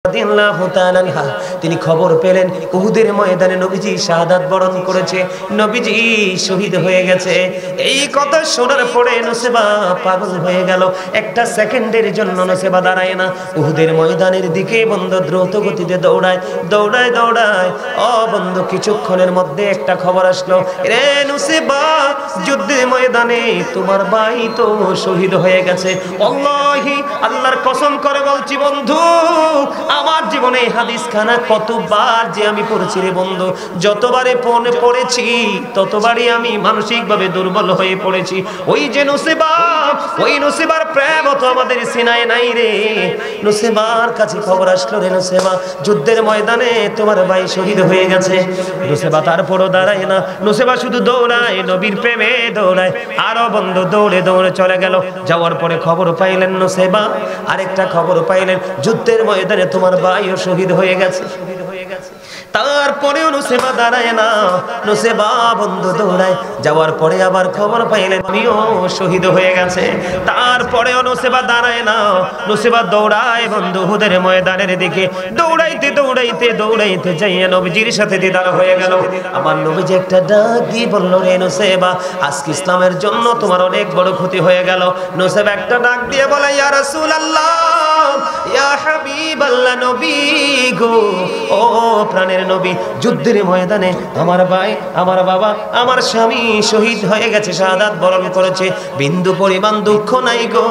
রাদিয়াল্লাহু তাআলা আনহা তিনি খবর পেলেন উহুদের ময়দানে নবীজি শাহাদাত বরণ করেছে, নবীজি শহীদ হয়ে গেছে। এই কথা শোনার পরে নুসেবা পাগল হয়ে গেল। একটা সেকেন্ডের জন্য নুসেবা দাঁড়ায় না, উহুদের ময়দানের দিকে বন্ধু দ্রুত গতিতে দৌড়ায় দৌড়ায় দৌড়ায়। ও বন্ধু, কিছুক্ষণের মধ্যে একটা খবর আসলো, রে নুসেবা, যুদ্ধের ময়দানে তোমার ভাই তো শহীদ হয়ে গেছে। আল্লাহি, আল্লাহর কসম করে বলছি বন্ধু, আমার জীবনে হাদিস খানা কতবার যে আমি পড়েছি রে বন্ধু, যতবারে পড়েছি ততবারই আমি মানসিকভাবে দুর্বল হয়ে পড়েছি। ওই যে নুসেবা, ওই নুসেবার প্রেম তো আমাদের সিনায় নাই রে। নুসেবার কাছে খবর আসলো, রে নুসেবা, যুদ্ধের ময়দানে তোমার ভাই শহীদ হয়ে গেছে। নুসেবা তারপরও দাঁড়ায় না, নুসেবা শুধু দৌড়ায়, নবীর প্রেমে দৌড়ায়। আরো বন্ধু দৌড়ে দৌড়ে চলে গেল। যাওয়ার পরে খবর পাইলেন নুসেবা, আরেকটা খবর পাইলেন যুদ্ধের ময়দানে তোমার ভাইও শহীদ হয়ে গেছে। তারপরেও নুসেবা দাঁড়ায় না, নুসেবা বন্ধু দৌড়ায়। যাওয়ার পরে আবার খবর পাইলেন আমিও শহীদ হয়ে গেছে। তারপরেও নুসেবা দাঁড়ায় না, নুসেবা দৌড়ায় বন্ধু উহুদের ময়দানের দিকে। দৌড়াইতে দৌড়াইতে দৌড়াইতে যাইয়া নবীজির সাথে দিদার হয়ে গেল। আমার নবীজি একটা ডাক দিয়ে বলল, রে নুসেবা, আজকে ইসলামের জন্য তোমার অনেক বড় ক্ষতি হয়ে গেল। নুসেবা একটা ডাক দিয়ে বলে, ইয়া রাসূলুল্লাহ, ইয়া হাবিবাল্লাহ, নবী গো, ও প্রাণের নবী, যুদ্ধের ময়দানে আমার ভাই, আমার বাবা, আমার স্বামী শহীদ হয়ে গেছে, শাহাদাত বরণ করেছে। বিন্দু পরিমাণ দুঃখ নাই গো,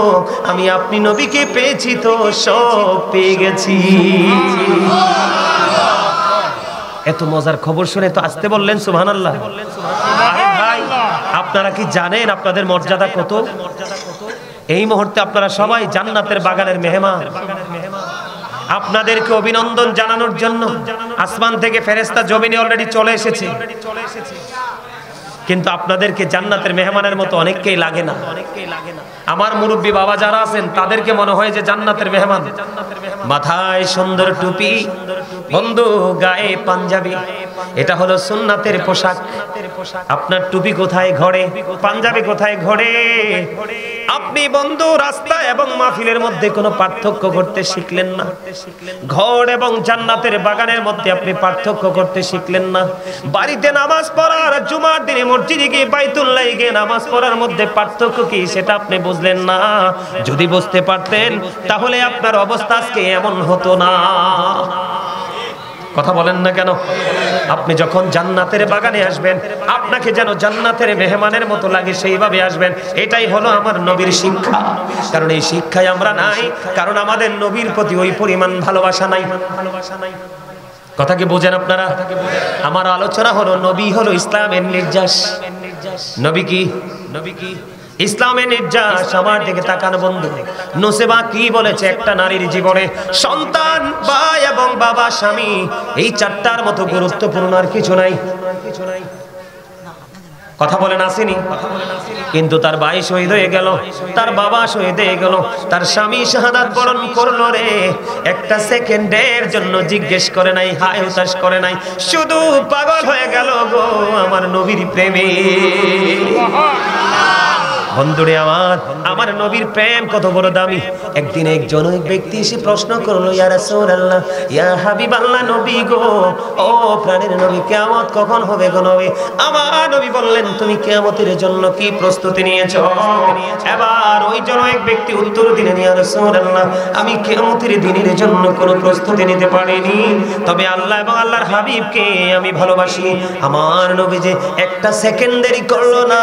আমি আপনি নবীকে পেয়েছি তো সব পেয়ে গেছি। এত মজার খবর শুনে তো আসতে বললেন সুবহানাল্লাহ। আরে ভাই, আপনারা কি জানেন আপনাদের মর্যাদা কত? এই মুহূর্তে আপনারা সবাই জান্নাতের বাগানের মেহমান। আপনাদেরকে অভিনন্দন জানানোর জন্য আসমান থেকে ফেরেশতা জমিনে অলরেডি চলে এসেছে, কিন্তু আপনাদেরকে জান্নাতের মেহমানের মতো অনেককেই লাগে না। আমার মুরব্বী বাবা যারা আছেন তাদেরকে মনে হয় যে জান্নাতের মেহমান। মাথায় সুন্দর টুপি, বন্ধু গায়ে পাঞ্জাবি, এটা হলো সুন্নাতের পোশাক। আপনার টুপি কোথায় ঘরে, পাঞ্জাবি কোথায় ঘরে? আপনি বন্ধু রাস্তা এবং মাহফিলের মধ্যে কোনো পার্থক্য করতে শিখলেন না। ঘর এবং জান্নাতের বাগানের মধ্যে আপনি পার্থক্য করতে শিখলেন না। বাড়িতে নামাজ পড়ার, জুমার দিনে মসজিদে গিয়ে বাইতুল্লাহে গিয়ে নামাজ পড়ার মধ্যে পার্থক্য কি সেটা আপনি বুঝলেন না। যদি বুঝতে পারতেন তাহলে আপনার অবস্থা আজকে এমন হতো না। কথা বলেন না কেন? আপনি যখন জান্নাতের বাগানে আসবেন, আপনাকে যেন জান্নাতের মেহমানের মতো লাগে, সেইভাবে আসবেন। এটাই হলো আমার নবীর শিক্ষা। কারণ এই শিক্ষায় আমরা নাই, কারণ আমাদের নবীর প্রতি ওই পরিমাণ ভালোবাসা নাই। কথা কি বোঝেন আপনারা? আমার আলোচনা হলো নবী হলো ইসলামের নির্যাস। নবী কি? নবী কি? ইসলামের নির্যাস। আমার দিকে তাকান বন্ধু, নুসেবা কি বলেছে? একটা নারীর জীবনে সন্তান, ভাই এবং বাবা, স্বামী, এই চারটার মতো গুরুত্বপূর্ণ আর কিছু নাই। কথা বলেন আসেনি? কিন্তু তার ভাই শহীদ হয়ে গেল, তার বাবা শহীদ হয়ে গেল, তার স্বামী শাহাদাত বরণ করলো রে। একটা সেকেন্ডের জন্য জিজ্ঞেস করে নাই, হায় হুতাশ করে নাই, শুধু পাগল হয়ে গেল গো আমার নবীর প্রেমে। বন্ধুরে আমার, আমার নবীর প্রেম কত বড় দামি। একদিন একজন ব্যক্তি এসে প্রশ্ন করলো, ইয়া রাসূলুল্লাহ, ইয়া হাবিবাল্লাহ, নবী গো, ও প্রাণের নবী, কিয়ামত কখন হবে গো নবী? আমার নবী বললেন, তুমি কিয়ামতের জন্য কি প্রস্তুতি নিয়েছো? এবার ওই জন এক ব্যক্তি উত্তর দিলেন, ইয়া রাসূলুল্লাহ, আমি কিয়ামতের দিনের জন্য কোনো প্রস্তুতি নিতে পারিনি, তবে আল্লাহ এবং আল্লাহর হাবিবকে আমি ভালোবাসি। আমার নবী যে একটা সেকেন্ড দেরি করলো না।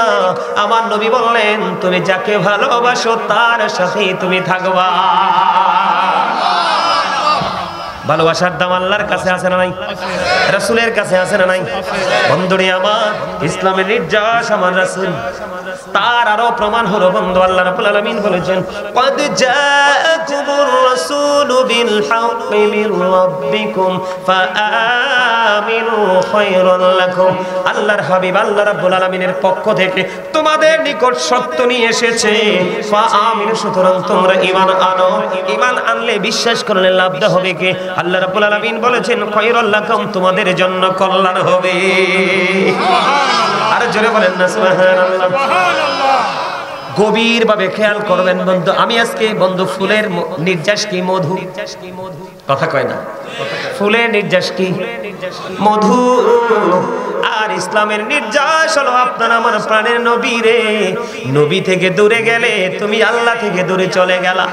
আমার নবী বললেন, তুমি যাকে ভালোবাসো তার সাথেই তুমি থাকবা। ভালোবাসার দাম আল্লাহর কাছে আছে না নাই? রাসূলের কাছে আছে না নাই? বন্ধুরে আমার, ইসলামের নির্যাস আমার রাসূল। তার আরো প্রমাণ হলো বন্ধু, আল্লাহ রাব্বুল আলামিন বলেছেন, ক্বাদ জাআকুমুর রাসূলু বিল হাক্কি মির রাব্বিকুম ফাআমিনু খায়রান লাকুম। আল্লাহর হাবিব আল্লাহ রাব্বুল আলামিনের পক্ষ থেকে তোমাদের নিকট সত্য নিয়ে এসেছে, ফাআমিনু, সুতরাং তোমরা ঈমান আনো। ঈমান আনলে, বিশ্বাস করলে লাভটা হবে কি? আল্লাহ রাব্বুল আলামিন বলেছেন, খায়রান লাকুম, তোমাদের জন্য কল্যাণ হবে। আর জোরে বলেন না সুবহানাল্লাহ। গভীরভাবে খেয়াল করবেন বন্ধু। আমি আজকে বন্ধু ফুলের নির্যাস কি মধু, কথা কয় না, ফুলের নির্যাস কি মধু, আর ইসলামের নির্যাস হলো আপনার আমার প্রাণের নবী রে। নবী থেকে দূরে গেলে তুমি আল্লাহ থেকে দূরে চলে গেলা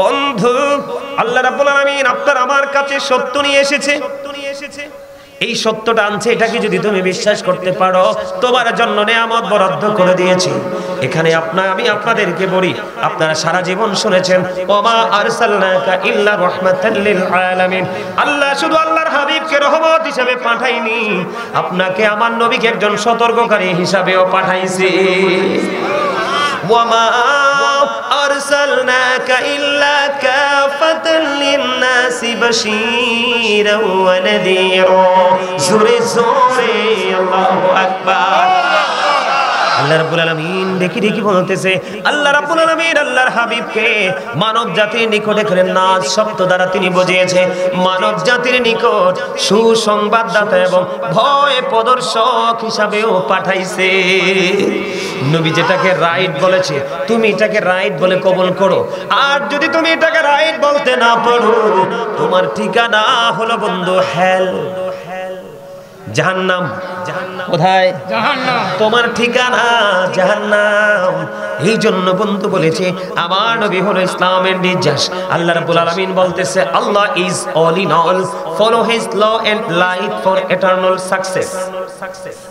বন্ধু। আল্লাহ রাব্বুল আলামিন আপনার আমার কাছে সত্য নিয়ে এসেছে। এই সত্যটা আনছে, এটাকে যদি তুমি বিশ্বাস করতে পারো, তোমার জন্য নিয়ামত বরাদ্দ করে দিয়েছি। এখানে আমি আপনাদেরকে বলি, আপনারা সারা জীবন শুনেছেন ওমা আরসালনাকা ইল্লা রাহমাতাল লিল আলামিন। আল্লাহ শুধু আল্লাহর হাবিবকে রহমত হিসেবে পাঠায়নি, আপনাকে আমার নবীকে একজন সতর্ককারী হিসাবেও পাঠাইছে। ওমা আরসালনাকা ইল্লা কাফাতাল লিন-নাসি বাশীরাও ওয়া নাযীরা। জোরে জোরে আল্লাহু আকবার। আল্লাহ রাব্বুল আলামিন দেখি বলতেছে, আল্লাহ রাব্বুল আলামিন আল্লাহর হাবিবকে মানব জাতির নিকটে করে নাজ শব্দ দ্বারা তিনি বুঝিয়েছে, মানব জাতির নিকট সুসংবাদদাতা এবং ভয় প্রদর্শক হিসাবেও পাঠাইছে। নবী যেটাকে রাইট বলেছে, তুমি এটাকে রাইট বলে কবুল করো, আর যদি তুমি এটাকে রাইট বলতে না পারো, তোমার ঠিকানা হলো বন্ধু হেল, জাহান্নাম। কোথায়? জাহান্নাম। তোমার ঠিকানা জাহান্নাম। এই জন্য বন্ধু বলেছে আমার নবী হলো ইসলামের নির্যাস। আল্লাহ রাব্বুল আলামিন বলতেছে Allah is all in all, follow his law and light for eternal success.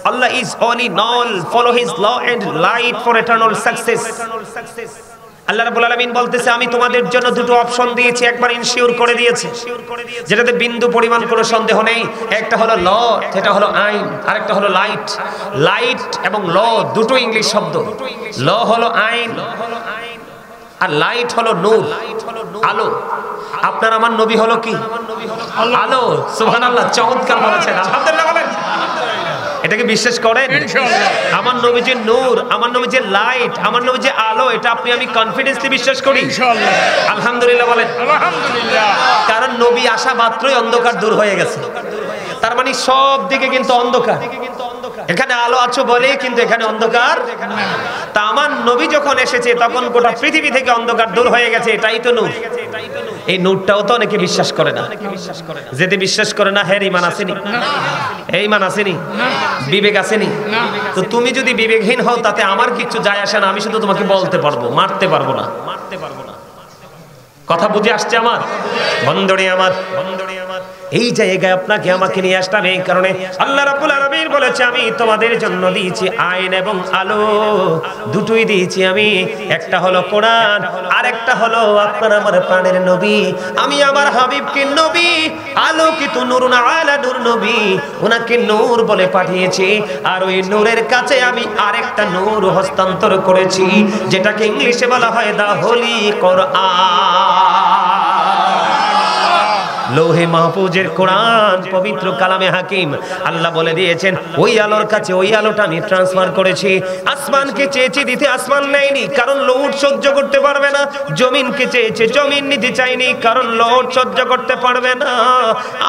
Allah is all in all, follow his law and light for eternal success. Allah রাব্বুল আলামিন বলতেছে আমি তোমাদের জন্য দুটো অপশন দিয়েছি, একবার ইনশিওর করে দিয়েছি, যেটাতে বিন্দু পরিমাণ কোনো সন্দেহ নেই। একটা হলো ল, যেটা হলো আইন, আর একটা হলো লাইট। লাইট এবং ল দুটো ইংলিশ শব্দ। ল হলো আইন আর লাইট হলো নূর, আলো। আপনার আমার নবী হলো কি? আলো। সুবহানাল্লাহ, চমৎকার বলেছেন, আলহামদুলিল্লাহ বলেন। এটাকে বিশ্বাস করেন? আমার নবী যে নূর, আমার নবী যে লাইট, আমার নবী যে আলো, এটা আপনি আমি কনফিডেন্সলি বিশ্বাস করি। আলহামদুলিল্লাহ বলেন। আলহামদুলিল্লাহ। কারণ নবী আসা মাত্রই অন্ধকার দূর হয়ে গেছে, তার মানে সব দিকে কিন্তু অন্ধকার। এখানে আলো আছে বলে কিন্তু এখানে অন্ধকার। তা আমার নবী যখন এসেছে তখন গোটা পৃথিবী থেকে অন্ধকার দূর হয়ে গেছে, এটাই তো নূর। এই নূরটাও তো অনেকে বিশ্বাস করে না। যেতে বিশ্বাস করে না, হ্যাঁ ইমান আসেনি, এই ইমান আসেনি, বিবেক আসেনি। তো তুমি যদি বিবেকহীন হও তাতে আমার কিছু যায় আসে না, আমি শুধু তোমাকে বলতে পারবো, মারতে পারবো না। কথা বুঝে আসছে আমার বন্ধুরে আমার? এই জায়গায় আপনাকে আমাকে নিয়ে আসলাম এই কারণে, আল্লাহ রাব্বুল আলামিন বলেছে আমি তোমাদের জন্য দিয়েছি আইন এবং আলো, দুটোই দিয়েছি আমি। একটা হলো কোরআন, আর একটা হলো আপনার আমার প্রাণের নবী। আমি আমার হাবিবকে নবী, আলোকিত নূরুন আলা নূর নবী, ওনাকে নূর বলে পাঠিয়েছি। আর ওই নূরের কাছে আমি আরেকটা নূর হস্তান্তর করেছি, যেটাকে ইংলিশে বলা হয় দা হোলি কোরআন। লোহে মাহফুজের কোরআন, পবিত্র কালামে হাকিম। আল্লাহ বলে দিয়েছেন ওই আলোর কাছে ওই আলোটা আমি ট্রান্সফার করেছি। আসমানকে চেয়েছি দিতে, আসমান নেয়নি, কারণ লোড সহ্য করতে পারবে না। জমিনকে চেয়েছে, জমিন নিতে চাইনি, কারণ লোড সহ্য করতে পারবে না।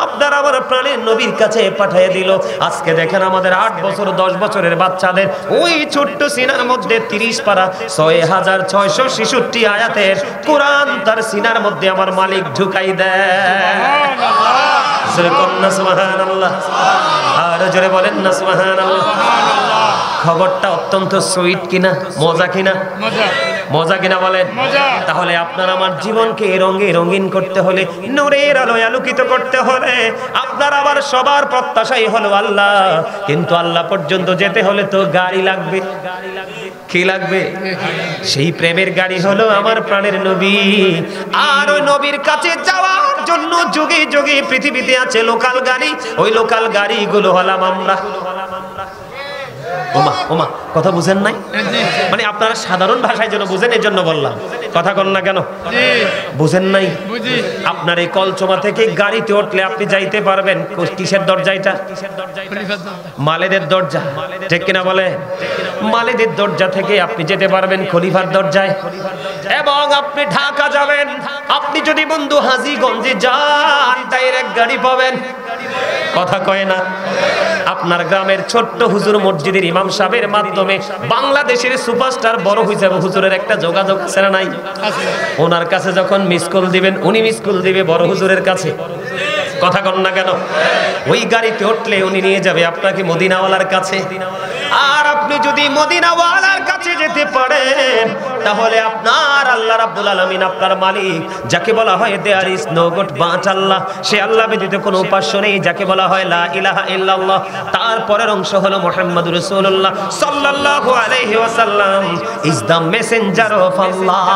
আপনার আমার প্রাণের নবীর কাছে পাঠিয়ে দিল। আজকে দেখেন আমাদের 8 বছর 10 বছরের বাচ্চাদের ওই ছোট্ট সিনার মধ্যে 30 পারা 6666 আয়াতের কোরআন তার সিনার মধ্যে আমার মালিক ঢুকাই দেয়। সুবহানাল্লাহ, আর জোরে বলেন না সুবহানাল্লাহ। খবরটা অত্যন্ত সুইট কিনা, মজা কিনা? মজা কিনা বলেন? তাহলে আপনার আমার জীবনকে রঙে রঙিন করতে হলে, নূরের আলোয় আলোকিত করতে হলে, আপনার আবার সবার প্রত্যাশাই হলো আল্লাহ। কিন্তু আল্লাহ পর্যন্ত যেতে হলে তো গাড়ি লাগবে। কি লাগবে? সেই প্রেমের গাড়ি হলো আমার প্রাণের নবী। আর ওই নবীর কাছে যাওয়ার জন্য যুগে যুগে পৃথিবীতে আছে লোকাল গাড়ি, ওই লোকাল গাড়িগুলো হলাম আমরা। ওমা ওমা, কথা বুঝেন নাই? মানে আপনারা সাধারণ ভাষায় যেন বুঝেন, এই জন্য বললাম। কথা কন না কেন? বুঝেন নাই? আপনার এই কলচমা থেকে গাড়িতে উঠলে আপনি যাইতে পারবেন কিসের দরজা? এটা মালেদের দরজা, ঠিক কিনা বলে? মালেদের দরজা থেকে আপনি যেতে পারবেন খলিফার দরজায়। এবং আপনি ঢাকা যাবেন, আপনি যদি বন্ধু হাজীগঞ্জে যান ডাইরেক্ট গাড়ি পাবেন। কথা কয় না। আপনার গ্রামের ছোট্ট হুজুর মসজিদের ইমাম সাহেবের মাধ্যমে বাংলাদেশের সুপারস্টার বড় হিসাবে হুজুরের একটা যোগাযোগ আছে না নাই? ওনার কাছে যখন মিস কল দিবেন উনি মিস কল দিবে বড় হুজুরের কাছে। কথা কন না কেন? ওই গাড়িতে উঠলে উনি নিয়ে যাবে আপনাকে মদিনাওয়ালার কাছে। আর আপনি যদি মদিনাওয়ালার কাছে যেতে পারেন তাহলে আপনার আল্লাহ রাব্বুল আলামিন আপনার মালিক, যাকে বলা হয় there is no god but Allah, সে আল্লাহ ব্যতীত কোনো উপাস্য নেই, যাকে বলা হয় লা ইলাহা ইল্লাল্লাহ, তার পরের অংশ হলো মুহাম্মাদুর রাসূলুল্লাহ সাল্লাল্লাহু আলাইহি ওয়াসাল্লাম ইজ দ্য মেসেঞ্জার অফ আল্লাহ।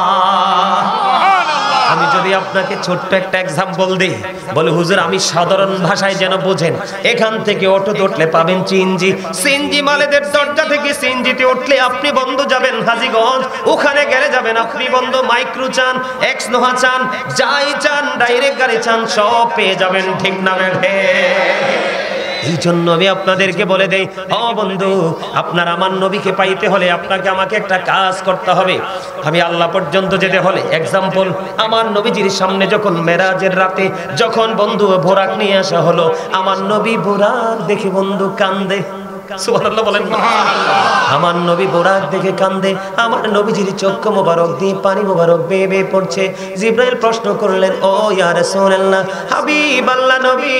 আমি যদি আপনাকে ছোট্ট একটা এক্সাম্পল দিই, বলে হুজুর আমি সাধারণ ভাষায় যেন বোঝেন, এখান থেকে অটোতে উঠলে পাবেন সিএনজি, সিএনজি মালেদের দরজা থেকে সিএনজিতে উঠলে আপনি বন্ধু যাবেন হাজীগঞ্জ, ওখানে গেলে যাবেন আপনি বন্ধু মাইক্রো চান, এক্স নোহা চান, যাই চান ডাইরেক্ট গাড়ি চান, সব পেয়ে যাবেন। ঠিক না বেঠে? এই জন্য আমি আপনাদেরকে বলে দেই, ও বন্ধু, আপনার আমার নবীকে পাইতে হলে আপনাকে আমাকে একটা কাজ করতে হবে। আমি আল্লাহ পর্যন্ত যেতে হলে, এক্সাম্পল, আমার নবীজির সামনে যখন মেরাজের রাতে যখন বন্ধু বোরাক নিয়ে আসা হলো, আমার নবী বোরাক দেখে বন্ধু কান্দে। সুবহানাল্লাহ বলেন না? আমার নবী বোরাক দেখে কান্দে, আমার নবীজির চক্ষু মোবারক দিয়ে পানি মোবারক বেয়ে বেয়ে পড়ছে। জিবরাইল প্রশ্ন করলেন, ও ইয়া রাসূলুল্লাহ, হাবিব আল্লাহ নবী,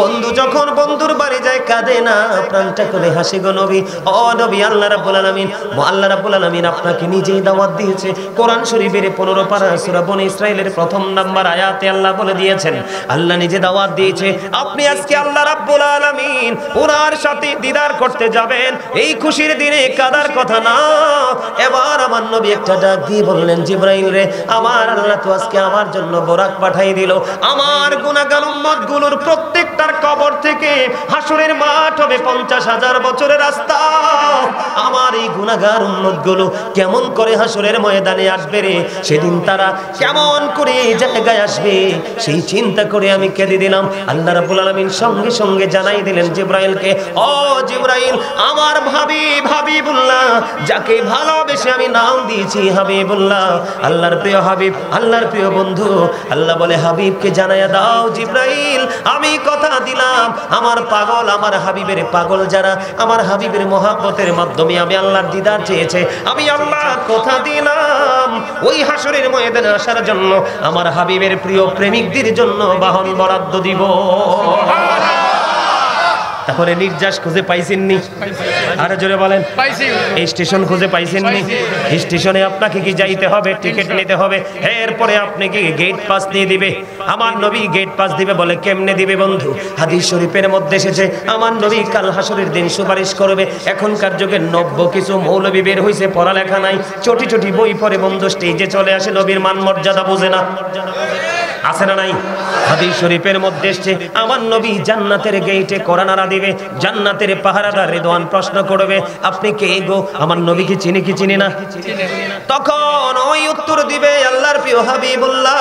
বন্ধু যখন বন্ধুর বাড়ি যায় কাঁদে না, প্রাণটা করে হাসে গো নবী। ও নবী, আল্লাহ রাব্বুল আলামিন আপনাকে নিজেই দাওয়াত দিয়েছে। কোরআন শরীফের 15 পারা সূরা বনী ইসরাইলের 1 নাম্বার আয়াতে আল্লাহ বলে দিয়েছেন, আল্লাহ নিজে দাওয়াত দিয়েছে, আপনি আজকে আল্লাহ রাব্বুল আলামিন ওনার সাথে দিদার করতে যাবেন। এই খুশির দিনে কাদার কথা না। এবার আমার নবী একটা ডাক দিয়ে বললেন, জিবরাইল রে, আমার আল্লাহ তো আজকে আমার জন্য বোরাক পাঠাই দিল। আমার গুনাহগার উম্মত গুলোর প্রত্যেকটার কবর থেকে হাসরের মাঠ হবে 50,000 বছরের রাস্তা। আমার এই গুনাহগার উম্মত গুলো কেমন করে হাসরের ময়দানে আসবে রে, সেদিন তারা কেমন করে এই জায়গায় আসবে, সেই চিন্তা করে আমি কেঁদে দিলাম। আল্লাহ রাব্বুল আলামিন সঙ্গে সঙ্গে জানাই দিলেন জিবরাইলকে, ও জিবরাইল, আমার হাবিবুল্লাহ, যাকে ভালোবেসে আমি নাম দিয়েছি হাবিবুল্লাহ, আল্লাহর প্রিয় হাবিব, আল্লাহর প্রিয় বন্ধু। আল্লাহ বলে, হাবিবকে জানাইয়া দাও জিবরাইল, আমি কথা দিলাম আমার পাগল, আমার হাবিবের পাগল যারা আমার হাবিবের মহব্বতের মাধ্যমে আমি আল্লাহর দিদার চেয়েছে, আমি আল্লাহ কথা দিলাম ওই হাসরের ময়দানে আসার জন্য আমার হাবিবের প্রিয় প্রেমিকদের জন্য বাহন বরাদ্দ দিব। তাহলে নির্যাস খুঁজে পাইছেননি? আরে জোরে বলেন, এই স্টেশন খুঁজে পাইছেননি? স্টেশনে আপনাকে কি যাইতে হবে, টিকিট নিতে হবে, এরপরে আপনি কি গেট পাস দিয়ে দিবে? আমার নবী গেট পাস দিবে। বলে কেমনে দিবে বন্ধু? হাদিস শরীফের মধ্যে এসেছে, আমার নবী কাল হাসরের দিন সুপারিশ করবে। এখনকার যুগে নব্য কিছু মৌলবী বের হয়েছে, পড়ালেখা নাই, চটি চটি বই পড়ে বন্ধু স্টেজে চলে আসে, নবীর মান মর্যাদা বোঝে না। আছে না নাই? হাদিস শরীফের মধ্যে এসেছে, আমার নবী জান্নাতের গেটে কোরআনারা দিবে, জান্নাতের পাহারাদার রিদওয়ান প্রশ্ন করবে, আপনি কে গো? আমার নবীকে চিনি কি চিনি না? তখন ওই উত্তর দিবে, আল্লাহর প্রিয় হাবিবুল্লাহ।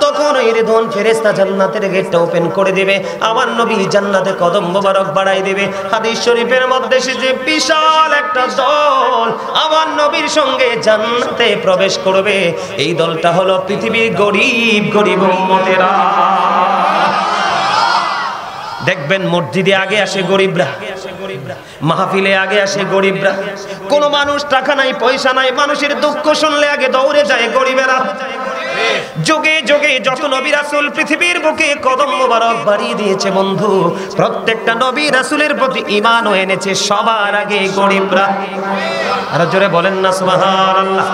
তখন ওই রিদওয়ান ফেরেশতা জান্নাতের গেটটা ওপেন করে দিবে, আমার নবী জান্নাতে কদম মোবারক বাড়াই দিবে। হাদিস শরীফের মধ্যে এসেছে, বিশাল একটা দল আমার নবীর সঙ্গে জান্নাতে প্রবেশ করবে। এই দলটা হলো পৃথিবীর গরিব গরিব উম্মতেরা। দেখবেন মসজিদে আগে আসে গরিবরা, মাহফিলে আগে আসে গরিবরা। কোন মানুষ টাকা নাই পয়সা নাই, মানুষের দুঃখ শুনলে আগে দৌড়ে যায় গরিবেরা। যুগে যুগে যত নবী রাসূল পৃথিবীর বুকে কদম মোবারক বাড়িয়ে দিয়েছে বন্ধু, প্রত্যেকটা নবী রাসূলের প্রতি ঈমানও এনেছে সবার আগে গরিবরা। আর জোরে বলেন না সুবহানাল্লাহ,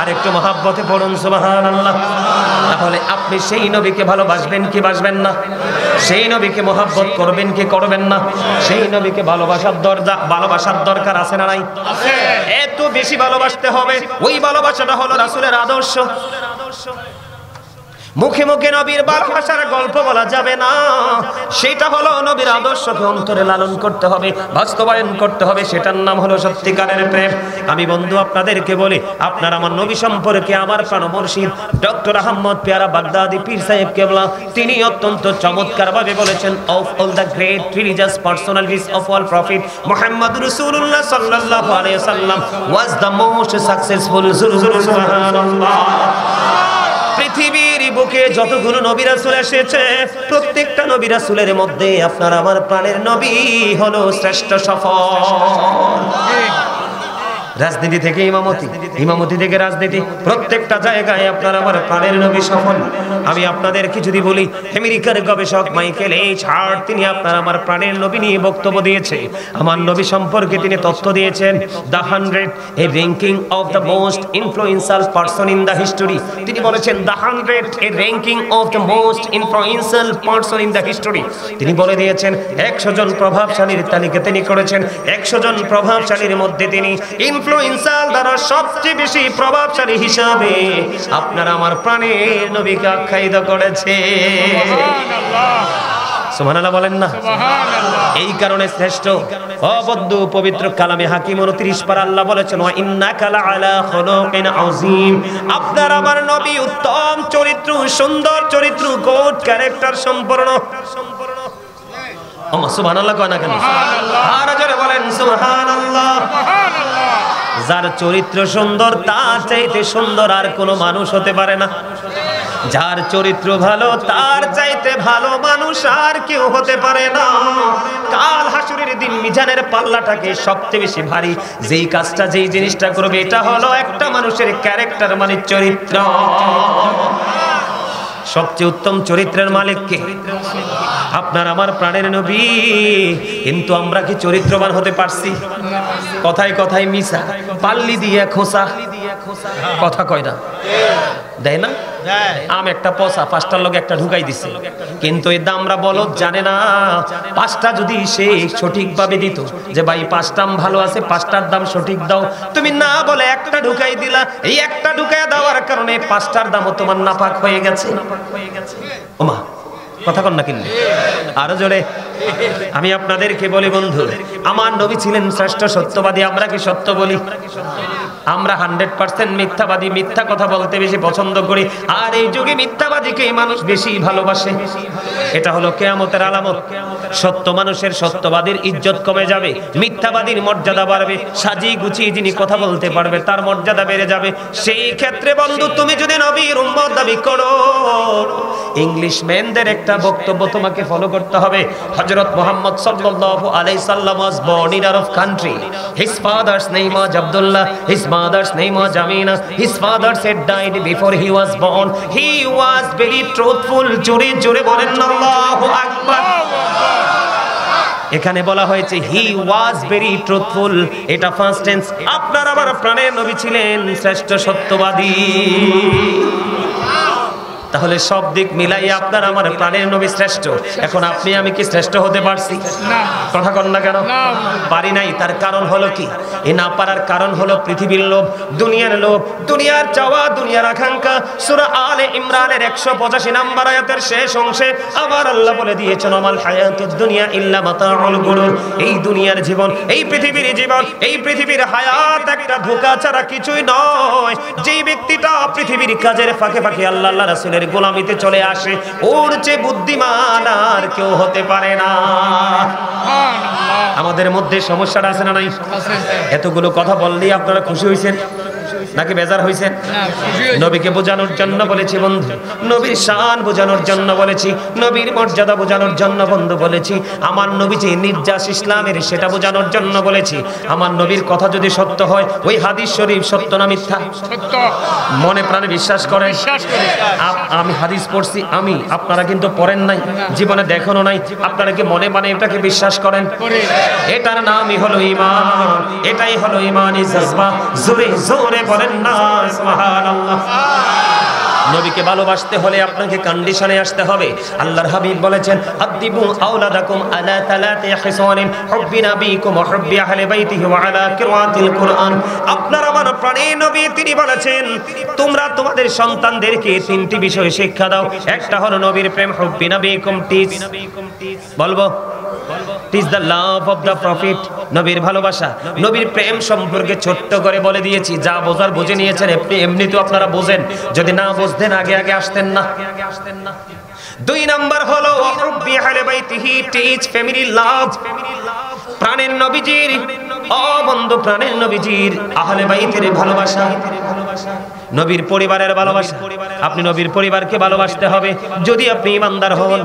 আর একটু মহব্বতে পড়ুন সুবহানাল্লাহ। তাহলে আপনি সেই নবীকে ভালোবাসবেন কি বাসবেন না? সেই নবীকে মহব্বত করবেন কি করবেন না? সেই নবীকে ভালোবাসার দরকার আছে না নাই? এত বেশি ভালোবাসতে হবে। ওই ভালোবাসাটা হলো রাসূলের আদর্শ। মুখে মুখে নবীর ভালোবাসার গল্প বলা যাবে না, সেটা হলো নবীর আদর্শকে অন্তরে লালন করতে হবে, বাস্তবায়ন করতে হবে। সেটার নাম হলো সত্যিকারের প্রেম। আমি বন্ধু আপনাদেরকে বলি, আপনার আমার নবী সম্পর্কে আমার প্রাণ মুর্শিদ ডক্টর আহমদ পেয়ারা বাগদাদি পীর সাহেব কেবলা তিনি অত্যন্ত চমৎকার ভাবে বলেছেন, of all the great religious personalities of all prophet Muhammad রাসূলুল্লাহ সাল্লাল্লাহু আলাইহি ওয়াসাল্লাম ওয়াজ দ্য মোস্ট সাকসেসফুল। সুবহানাল্লাহ। পৃথিবীর বুকে যতগুলো নবী রাসূল এসেছে প্রত্যেকটা নবী রাসূলের মধ্যে আপনার আমার প্রাণের নবী হলো শ্রেষ্ঠ সফল। রাজনীতি থেকে ইমামতি, ইমামতি থেকে রাজনীতি, প্রত্যেকটা জায়গায় আপনার আমার প্রাণের নবী সফল। আমি আপনাদেরকে যদি বলি আমেরিকার গবেষক মাইকেল এইচ হার্ট তিনি আপনার আমার প্রাণের নবী নিয়ে বক্তব্য দিয়েছে। আমার নবী সম্পর্কে তিনি তথ্য দিয়েছেন the 100 A ranking of the most influential person in the history. তিনি বলেছেন the 100 A ranking of the most influential person in the history. তিনি বলে দিয়েছেন 100 জন প্রভাবশালীর তালিকা তিনি করেছেন। 100 জন প্রভাবশালীর মধ্যে তিনি ইনফ্লুয়েন্সার দ্বারা সবচেয়ে বেশি প্রভাবশালী হিসাবে আপনার আমার প্রাণের নবীকে আখ্যায়িত করেছে। সুবহানাল্লাহ বলেন না? এই কারণে শ্রেষ্ঠ অবদ্ধ পবিত্র কালামে হাকিম 29 পারা আল্লাহ বলেছেন ওয়া ইন্নাকা লাআলা খুলুকিন আযীম। আপনার আমার নবী উত্তম চরিত্র, সুন্দর চরিত্র, গুড ক্যারেক্টার সম্পন্ন। সুবহানাল্লাহ কয় না কেন? আর জোরে বলেন সুবহানাল্লাহ। যার চরিত্র সুন্দর তার চাইতে সুন্দর আর কোনো মানুষ হতে পারে না। যার চরিত্র ভালো তার চাইতে ভালো মানুষ আর কেউ হতে পারে না। কাল হাসুরের দিন মিজানের পাল্লাটাকে সবচেয়ে বেশি ভারী যেই কাজটা যেই জিনিসটা করবে এটা হলো একটা মানুষের ক্যারেক্টার মানে চরিত্র। সবচেয়ে উত্তম চরিত্রের মালিক কে? আপনার আমার প্রাণের নবী। কিন্তু আমরা কি চরিত্রবান হতে পারছি? কথায় কথায় মিশা, পাল্লি দিয়ে খোসা, কথা কয় না, দেয় না? আম একটা পচা, 5টার লগে একটা ঢুকাই দিছে, কিন্তু এই দামরা বলদ জানে না 5টা যদি সে সঠিকভাবে দিত যে ভাই 5টা আম ভালো আছে 5টার দাম সঠিক দাও, তুমি না বলে একটা ঢুকাই দিলা। এই একটা ঢুকাই দেওয়ার কারণে 5টার দামও তোমার নাপাক হয়ে গেছে। ওমা কথা কন না কিনলে আরো জোরে। আমি আপনাদেরকে বলি বন্ধু, আমার নবী ছিলেন শ্রেষ্ঠ সত্যবাদী। আমরা কি সত্য বলি? আমরা 100% মিথ্যাবাদী, মিথ্যা কথা বলতে বেশি পছন্দ করি। আর এই যুগে মিথ্যাবাদীকে মানুষ বেশি ভালোবাসে। এটা হলো কিয়ামতের আলামত। সত্য মানুষের, সত্যবাদীর ইজ্জত কমে যাবে, মিথ্যাবাদীর মর্যাদা বাড়বে। সাজিয়ে গুছিয়ে যিনি কথা বলতে পারবে তার মর্যাদা বেড়ে যাবে। সেই ক্ষেত্রে বন্ধু তুমি যদি নবীর উম্মত দাবি করো, ইংলিশম্যানদের একটা বক্তব্য তোমাকে ফলো করতে হবে। হযরত মুহাম্মদ সাল্লাল্লাহু আলাইহি সাল্লাম was born in Arab country. His father's name was Abdullah, his mother's name was Amina. His father said died before he was born. He was very truthful. জোরে জোরে বলেন আল্লাহু আকবার। এখানে বলা হয়েছে হি ওয়াজ ভেরি ট্রুথফুল, এটা ফার্স্ট টেন্স। আপনার আমার প্রাণের নবী ছিলেন শ্রেষ্ঠ সত্যবাদী। তাহলে সব দিক মিলাইয়া আপনার আমার প্রাণের নবী শ্রেষ্ঠ। এখন আপনি আমি কি শ্রেষ্ঠ হতে পারছি? না। কথা কন না কেন? পারি নাই। তার কারণ হলো কি? এই না পারার কারণ হলো পৃথিবীর লোভ, দুনিয়ার লোভ, দুনিয়ার চাওয়া, দুনিয়ার আকাঙ্ক্ষা। সূরা আলে ইমরানের 185 নম্বর আয়াতের শেষ অংশে আবার আল্লাহ বলে দিয়েছেন আমাল হায়াতুদ দুনিয়া ইল্লা মাতাউল গুরুর। এই দুনিয়ার জীবন, এই পৃথিবীর জীবন, এই পৃথিবীর হায়াত একটা ধোঁকা ছাড়া কিছুই নয়। যেই ব্যক্তিটা পৃথিবীর কাজের ফাঁকে ফাঁকে আল্লাহ রাসূলের গোলামিতে চলে আসে, ওর চেয়ে বুদ্ধিমান আর কেউ হতে পারে না। আমাদের মধ্যে সমস্যাটা আছে না নাই? এতগুলো কথা বললেই আপনারা খুশি হয়েছেন নাকি বেজার হয়েছেন? নবীকে বোঝানোর জন্য বলেছি বন্ধু, নবীর শান বোঝানোর জন্য বলেছি, নবীর মর্যাদা বোঝানোর জন্য বন্ধু বলেছি, আমার নবী যে নির্যাস ইসলামের সেটা বোঝানোর জন্য বলেছি। আমার নবীর কথা যদি সত্য হয়, ওই হাদিস শরীফ সত্য না মিথ্যা? সত্য। মনে প্রাণে বিশ্বাস করেন? আমি হাদিস পড়ছি, আমি, আপনারা কিন্তু পড়েন নাই, জীবনে দেখেনও নাই, আপনারা কি মনে মানে এটাকে বিশ্বাস করেন? এটার নামই হলো ঈমান। এটাই হলো ঈমানি জজবা। জোরে জোরে বলেন না সুবহানাল্লাহ। নবীকে ভালোবাসতে হলে আপনাকে কন্ডিশনে আসতে হবে। আল্লাহর হাবিব বলেছেন আদিবু আওলাদাকুম আলা তালাতি হিসানিন হুব্বি নাবিকুম ওয়া হুব্বি আহলি বাইতিহি ওয়া আলা কিরাতিল কুরআন। আপনার আমার প্রাণের নবী তিনি বলেছেন তোমরা তোমাদের সন্তানদেরকে 3টি বিষয় শিক্ষা দাও। একটা হলো নবীর প্রেম, হুব্বি নাবিকুম টিচ, বলবো teach the love of the profit, নবীর ভালোবাসা, নবীর প্রেম সম্পর্কে ছোট্ট করে বলে দিয়েছি। যা বোঝার বুঝে নিয়েছেন, এমনি তো আপনারা বোঝেন, যদি না বুঝতেন আগে আগে আসতেন না। 2 নাম্বার হলো হুব্বি আহলি বাইতিহি, টিচ ফ্যামিলি লাভ। প্রাণের নবীজির, ও বন্ধু প্রাণের নবীজির আহলে বাইতের ভালোবাসা। নবীর পরিবারের ভালোবাসা, আপনি নবীর পরিবারকে ভালোবাসতে হবে যদি আপনি ঈমানদার হন,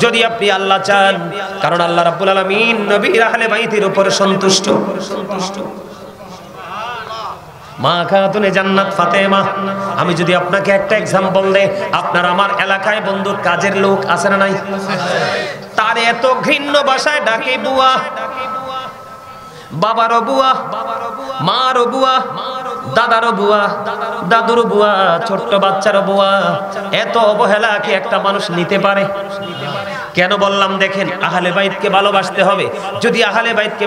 যদি আপনি আল্লাহ চান। কারণ আল্লাহ রাব্বুল আলামিন নবীর আহলে বাইতের উপর সন্তুষ্ট। মা খাতুনে জান্নাত ফাতেমা, আমি যদি আপনাকে একটা এক্সাম্পল দেই, আপনার আমার এলাকায় বন্ধুর কাজের লোক আছে না নাই? তার এত ঘৃণ্য ভাষায় ডাকে বুয়া, বাবারও বুয়া, মারও বুয়া, দাদারও বুয়া, দাদুর বুয়া, ছোট্ট বাচ্চারও বুয়া। এত অবহেলা কি একটা মানুষ নিতে পারে? কেন বললাম দেখেন, আহলে বাইতকে ভালোবাসতে হবে। যদি আহলে বাইতকে